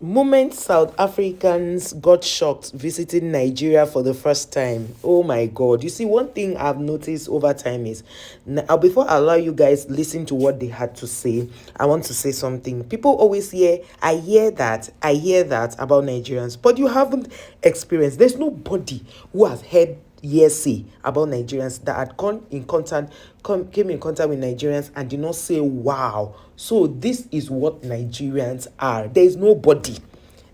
Moment South Africans got shocked visiting Nigeria for the first time. Oh my God. You see, one thing I've noticed over time is before I allow you guys listen to what they had to say, I want to say something. People always hear, I hear that about Nigerians, but you haven't experienced. There's nobody who has heard hearsay about Nigerians that had came in contact with Nigerians and did not say, wow, so this is what Nigerians are. There is nobody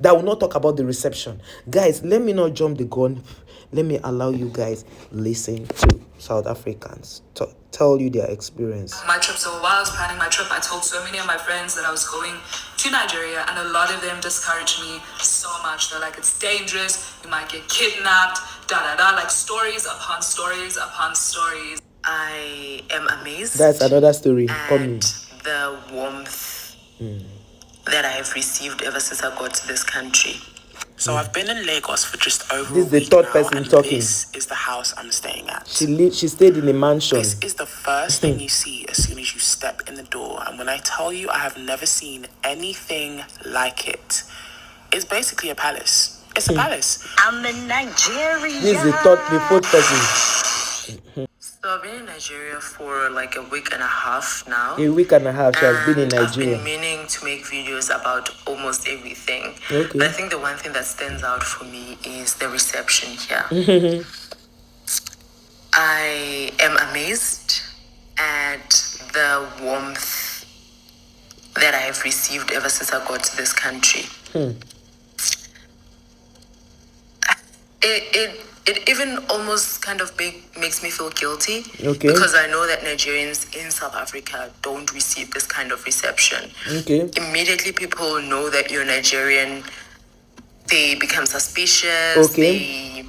that will not talk about the reception. Guys, let me not jump the gun. Let me allow you guys listen to South Africans tell you their experience. My trip, so while I was planning my trip, I told so many of my friends that I was going to Nigeria, and a lot of them discouraged me so much. They're like, it's dangerous, you might get kidnapped, like stories upon stories upon stories. I am amazed. That's another story. And the warmth that I have received ever since I got to this country. So I've been in Lagos for just over this a week is the third now, person and talking. This is the house I'm staying at. She stayed in a mansion. This is the first thing you see as soon as you step in the door. And when I tell you I have never seen anything like it, it's basically a palace. It's a palace. I'm in Nigeria. This is the fourth person. So I've been in Nigeria for like a week and a half now. A week and a half she has been in Nigeria. I've been meaning to make videos about almost everything. Okay. But I think the one thing that stands out for me is the reception here. I am amazed at the warmth that I have received ever since I got to this country. It even almost kind of makes me feel guilty. Okay. Because I know that Nigerians in South Africa don't receive this kind of reception. Okay. Immediately people know that you're Nigerian, they become suspicious. Okay.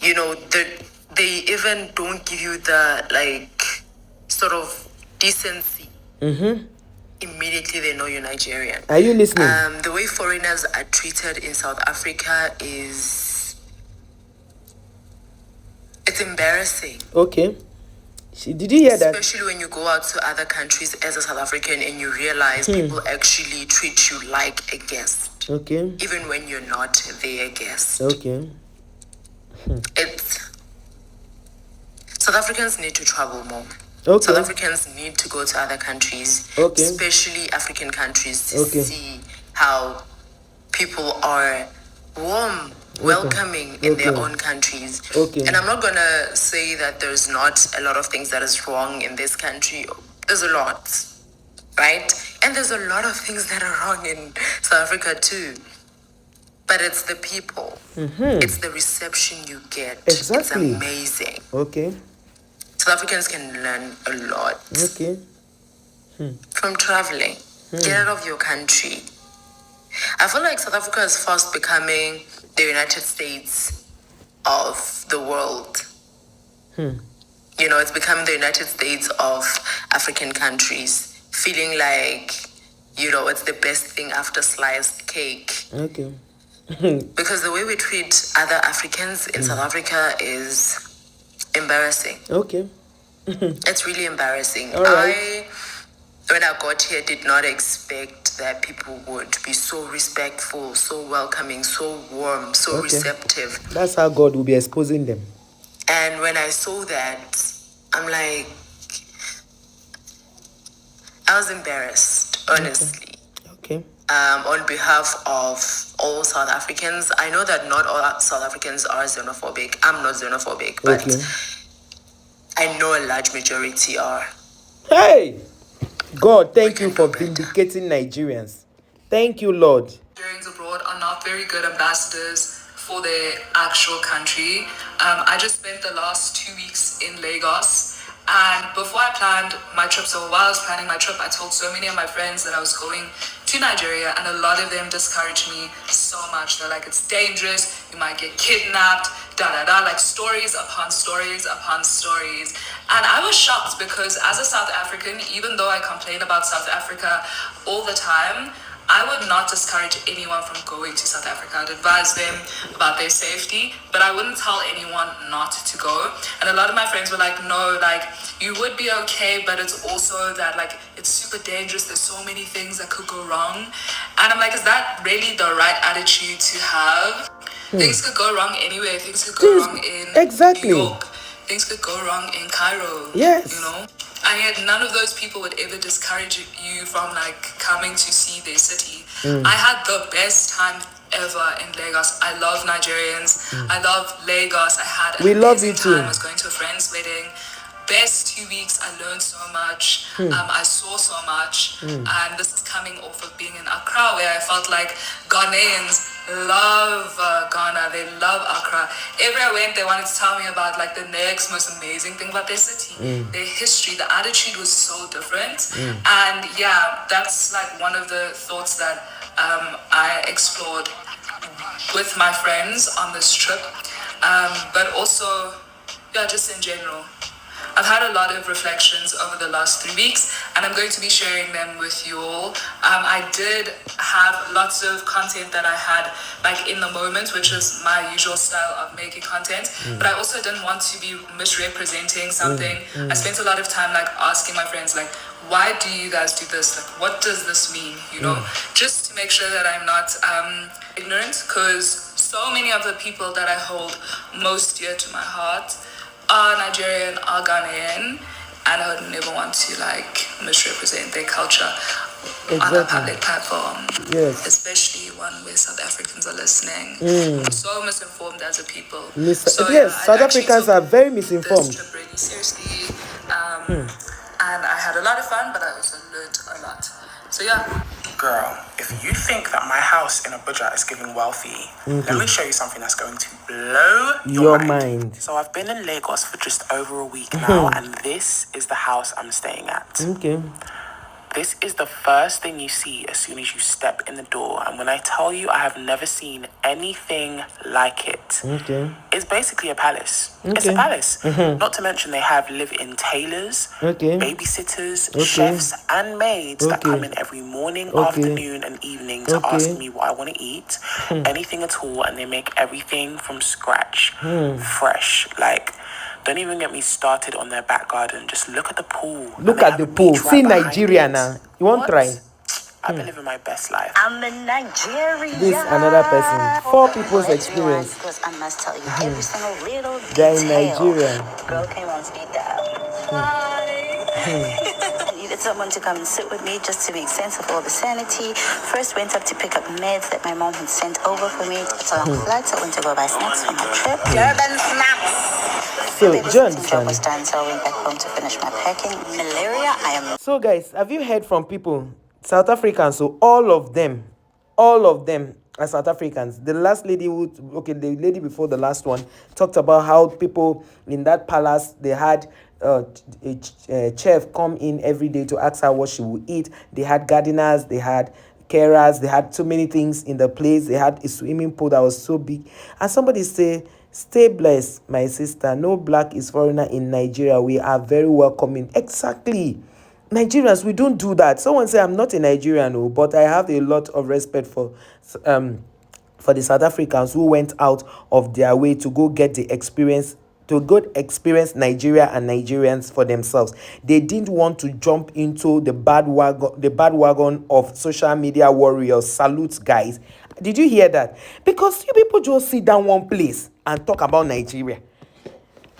They even don't give you the like sort of decency. Immediately they know you're Nigerian. Are you listening? The way foreigners are treated in South Africa it's embarrassing. Okay. Did you hear that? Especially when you go out to other countries as a South African and you realize people actually treat you like a guest. Okay. Even when you're not their guest. Okay. South Africans need to travel more. Okay. South Africans need to go to other countries, especially African countries, to see how people are warm, welcoming in their own countries. And I'm not going to say that there's not a lot of things that is wrong in this country. There's a lot, right? And there's a lot of things that are wrong in South Africa too. But it's the people. It's the reception you get. Exactly. It's amazing. Okay. South Africans can learn a lot. Okay. From traveling. Get out of your country. I feel like South Africa is fast becoming the United States of the world. It's become the United States of African countries. Feeling like, it's the best thing after sliced cake. Okay. Because the way we treat other Africans in South Africa is embarrassing. Okay. It's really embarrassing. All right. When I got here, did not expect that people would be so respectful, so welcoming, so warm, so receptive. That's how God will be exposing them. And when I saw that, I'm like, I was embarrassed, honestly. Okay. On behalf of all South Africans, I know that not all South Africans are xenophobic. I'm not xenophobic, but I know a large majority are. Hey! God, thank you for vindicating Nigerians. Thank you, Lord. Nigerians abroad are not very good ambassadors for their actual country. I just spent the last 2 weeks in Lagos. And before I planned my trip, so while I was planning my trip, I told so many of my friends that I was going to Nigeria, and a lot of them discouraged me so much. They're like, it's dangerous, you might get kidnapped, like stories upon stories upon stories. And I was shocked because as a South African, even though I complain about South Africa all the time, I would not discourage anyone from going to South Africa. I'd advise them about their safety, but I wouldn't tell anyone not to go. And a lot of my friends were like, no, like, you would be okay, but it's also that, like, it's super dangerous. There's so many things that could go wrong. And I'm like, is that really the right attitude to have? Things could go wrong anywhere. Things could go wrong in New York. Things could go wrong in Cairo. Yes. You know? And yet none of those people would ever discourage you from, like, coming to see their city. I had the best time ever in Lagos. I love Nigerians. I love Lagos. I had an amazing time. I was going to a friend's wedding. Best 2 weeks. I learned so much. I saw so much. And this is coming off of being in Accra, where I felt like Ghanaians love Ghana. They love Accra. Everywhere I went, they wanted to tell me about, like, the next most amazing thing about their city, their history. The attitude was so different. And yeah, that's like one of the thoughts that I explored with my friends on this trip. But also, yeah, just in general. I've had a lot of reflections over the last 3 weeks, and I'm going to be sharing them with you all. I did have lots of content that I had, like, in the moment, which is my usual style of making content, but I also didn't want to be misrepresenting something. I spent a lot of time, like, asking my friends, like, why do you guys do this? Like, what does this mean? You know, just to make sure that I'm not ignorant, because so many of the people that I hold most dear to my heart are Nigerian, are Ghanaian, and I would never want to, like, misrepresent their culture on a public platform. Yes. Especially one where South Africans are listening. We're so misinformed as a people. So, yes, South Africans are very misinformed. This trip really seriously. And I had a lot of fun, but I also learned a lot. So yeah. Girl, if you think that my house in Abuja is giving wealthy, let me show you something that's going to blow your mind. So I've been in Lagos for just over a week now, and this is the house I'm staying at. Okay. This is the first thing you see as soon as you step in the door. And when I tell you I have never seen anything like it, it's basically a palace. It's a palace. Not to mention they have live-in tailors, babysitters, chefs, and maids that come in every morning, afternoon, and evening to ask me what I want to eat, anything at all. And they make everything from scratch, fresh. Like, don't even get me started on their back garden. Just look at the pool. Look at the pool. See Nigeria now. You want to try? I've been living my best life. I'm in Nigeria. This another person. 4 people's experience. Because I must tell you every single little detail. They're in Nigeria. Girl came on speed dial. Hi. I needed someone to come and sit with me just to make sense of all the sanity. First went up to pick up meds that my mom had sent over for me. So flights, I went to go buy snacks for my trip. Durban snacks. So, John was done, so I went back home to finish my packing. Malaria, I am. So, guys, have you heard from people, South Africans? So, all of them are South Africans. The last lady the lady before the last one talked about how people in that palace, they had a chef come in every day to ask her what she would eat. They had gardeners, they had carers, they had so many things in the place. They had a swimming pool that was so big. And somebody say, stay blessed, my sister. No black is foreigner in Nigeria. We are very welcoming. Exactly. Nigerians, we don't do that. Someone say, I'm not a Nigerian, but I have a lot of respect for the South Africans who went out of their way to go get the experience, to go experience Nigeria and Nigerians for themselves. They didn't want to jump into the bad wagon of social media warriors. Salute, guys. Did you hear that? Because you people just sit down one place and talk about Nigeria.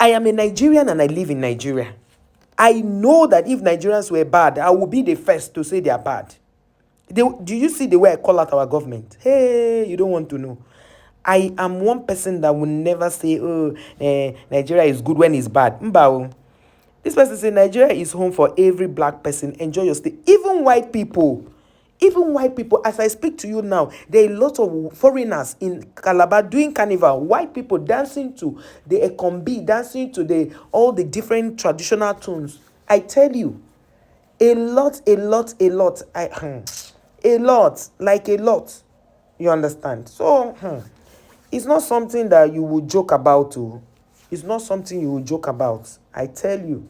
I am a Nigerian and I live in Nigeria. I know that if Nigerians were bad, I would be the first to say they are bad. Do you see the way I call out our government? Hey, you don't want to know. I am one person that will never say, Nigeria is good when it's bad. Mbao. This person say Nigeria is home for every black person. Enjoy your stay. Even white people, as I speak to you now, there are a lot of foreigners in Calabar doing carnival. White people dancing to the ekombi, dancing to all the different traditional tunes. I tell you, a lot. You understand? So, it's not something that you would joke about. It's not something you would joke about. I tell you,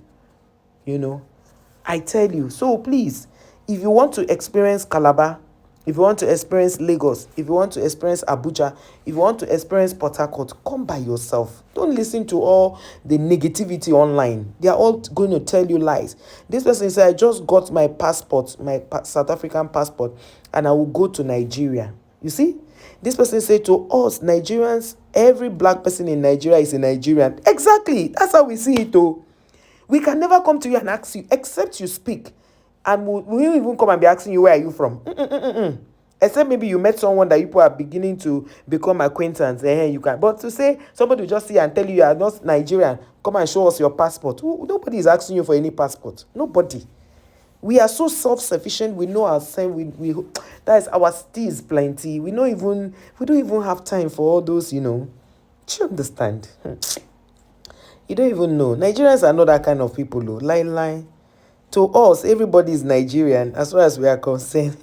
I tell you. So please, if you want to experience Calabar, If you want to experience Lagos, if you want to experience Abuja, if you want to experience Port Harcourt, come by yourself. Don't listen to all the negativity online. They are all going to tell you lies. This person said, I just got my passport, my South African passport, and I will go to Nigeria. You see? This person said to us, Nigerians, every black person in Nigeria is a Nigerian. Exactly. That's how we see it, though. We can never come to you and ask you, except you speak. And we will even come and be asking you, where are you from? Except maybe you met someone that people are beginning to become acquaintance. You can. But to say somebody will just see and tell you are not Nigerian, come and show us your passport. Nobody is asking you for any passport. Nobody. We are so self-sufficient. We know ourselves. That is, our steez plenty. We don't even have time for all those. Do you understand? You don't even know. Nigerians are not that kind of people, though. Lie. To us, everybody is Nigerian as far as we are concerned.